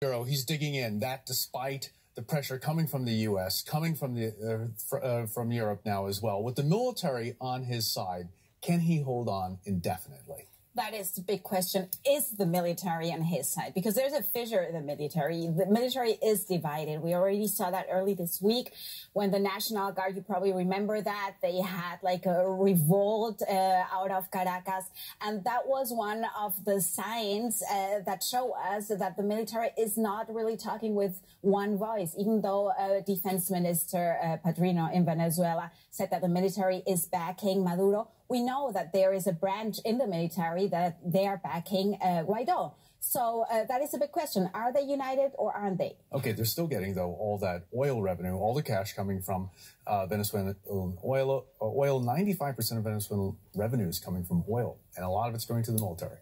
He's digging in, that despite the pressure coming from the U.S., coming from from Europe now as well. With the military on his side, can he hold on indefinitely? That is the big question. Is the military on his side? Because there's a fissure in the military. The military is divided. We already saw that early this week when the National Guard, you probably remember that, they had like a revolt out of Caracas. And that was one of the signs that show us that the military is not really talking with one voice, even though Defense Minister Patriots in Venezuela said that the military is backing Maduro. We know that there is a branch in the military that they are backing Guaido. So that is a big question. Are they united or aren't they? Okay, they're still getting, though, all that oil revenue, all the cash coming from Venezuelan oil. 95% of Venezuelan revenue is coming from oil, and a lot of it's going to the military.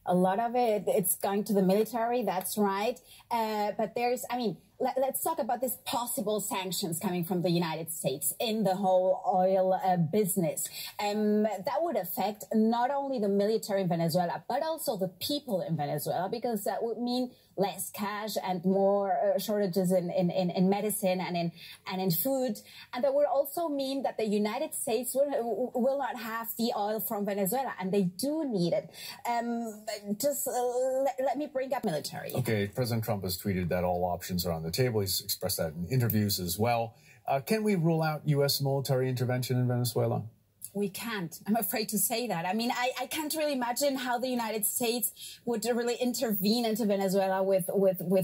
A lot of it's going to the military, that's right. But there's, I mean, let's talk about these possible sanctions coming from the United States in the whole oil business. That would affect not only the military in Venezuela, but also the people in Venezuela, because that would mean less cash and more shortages in medicine and in food. And that would also mean that the United States will not have the oil from Venezuela, and they do need it. Let me bring up military. Okay, President Trump has tweeted that all options are on the table. He's expressed that in interviews as well. Can we rule out U.S. military intervention in Venezuela? We can't. I'm afraid to say that. I mean, I can't really imagine how the United States would really intervene into Venezuela with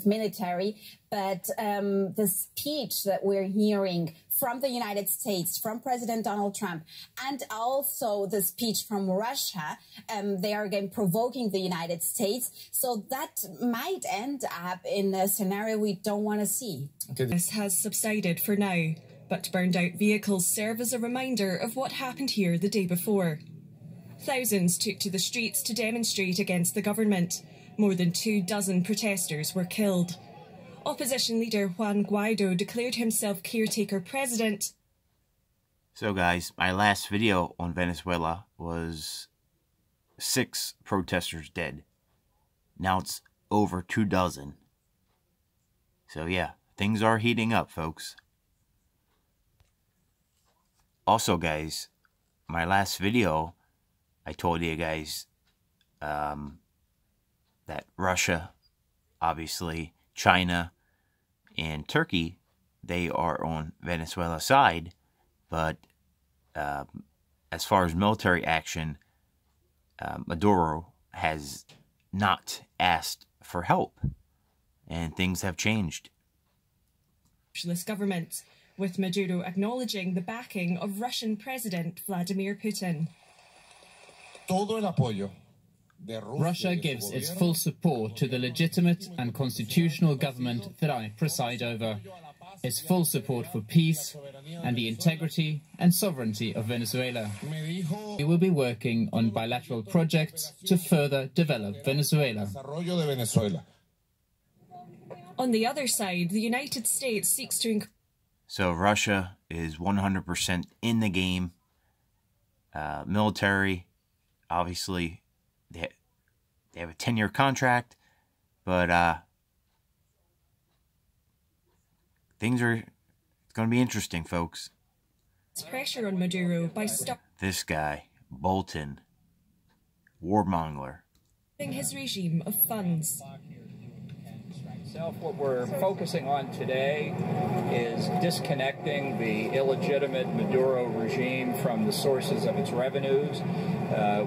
military. But the speech that we're hearing from the United States, from President Donald Trump, and also the speech from Russia, they are again provoking the United States. So that might end up in a scenario we don't want to see. Okay. This has subsided for now, but burned out vehicles serve as a reminder of what happened here the day before. Thousands took to the streets to demonstrate against the government. More than 24 protesters were killed. Opposition leader Juan Guaido declared himself caretaker president. So guys, my last video on Venezuela was 6 protesters dead. Now it's over 24. So yeah, things are heating up, folks. Also, guys, my last video, I told you guys that Russia, obviously, China, and Turkey, they are on Venezuela's side. But as far as military action, Maduro has not asked for help. And things have changed. Socialist government, with Maduro acknowledging the backing of Russian President Vladimir Putin. Russia gives its full support to the legitimate and constitutional government that I preside over, its full support for peace and the integrity and sovereignty of Venezuela. We will be working on bilateral projects to further develop Venezuela. On the other side, the United States seeks to... So Russia is 100% in the game. Military, obviously, they have a 10-year contract, but it's going to be interesting, folks. Pressure on Maduro by this guy, Bolton, warmonger. His regime of funds. What we're focusing on today is disconnecting the illegitimate Maduro regime from the sources of its revenues.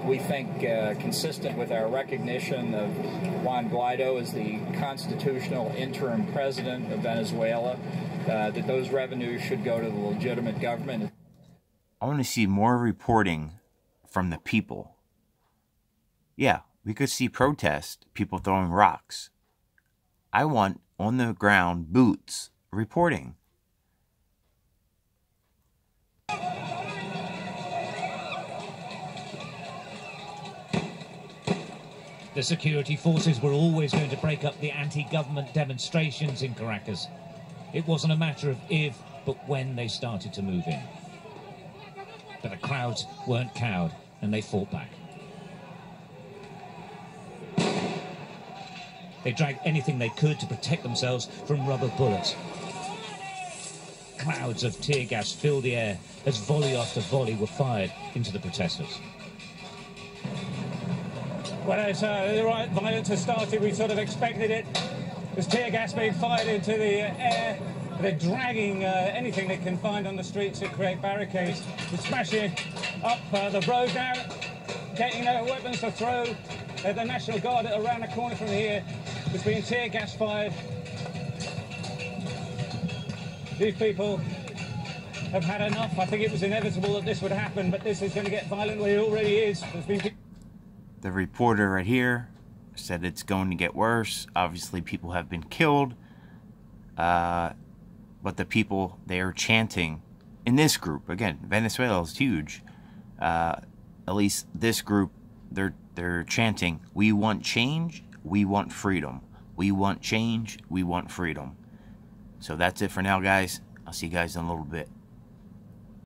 We think, consistent with our recognition of Juan Guaido as the constitutional interim president of Venezuela, that those revenues should go to the legitimate government. I want to see more reporting from the people. Yeah, we could see protests, people throwing rocks. I want on-the-ground boots reporting. The security forces were always going to break up the anti-government demonstrations in Caracas. It wasn't a matter of if, but when they started to move in. But the crowds weren't cowed, and they fought back. They dragged anything they could to protect themselves from rubber bullets. Clouds of tear gas filled the air as volley after volley were fired into the protesters. Well, as the riot violence has started, we sort of expected it. There's tear gas being fired into the air. They're dragging anything they can find on the streets to create barricades. They're smashing up the road now, getting their weapons to throw. The National Guard around the corner from here is being tear gas fired. These people have had enough. I think it was inevitable that this would happen, but this is going to get violent. It already is. There's been... The reporter right here said it's going to get worse. Obviously, people have been killed. But the people, they are chanting in this group. Again, Venezuela is huge. At least this group, they're chanting, "We want change, we want freedom. We want change, we want freedom." So that's it for now, guys. I'll see you guys in a little bit.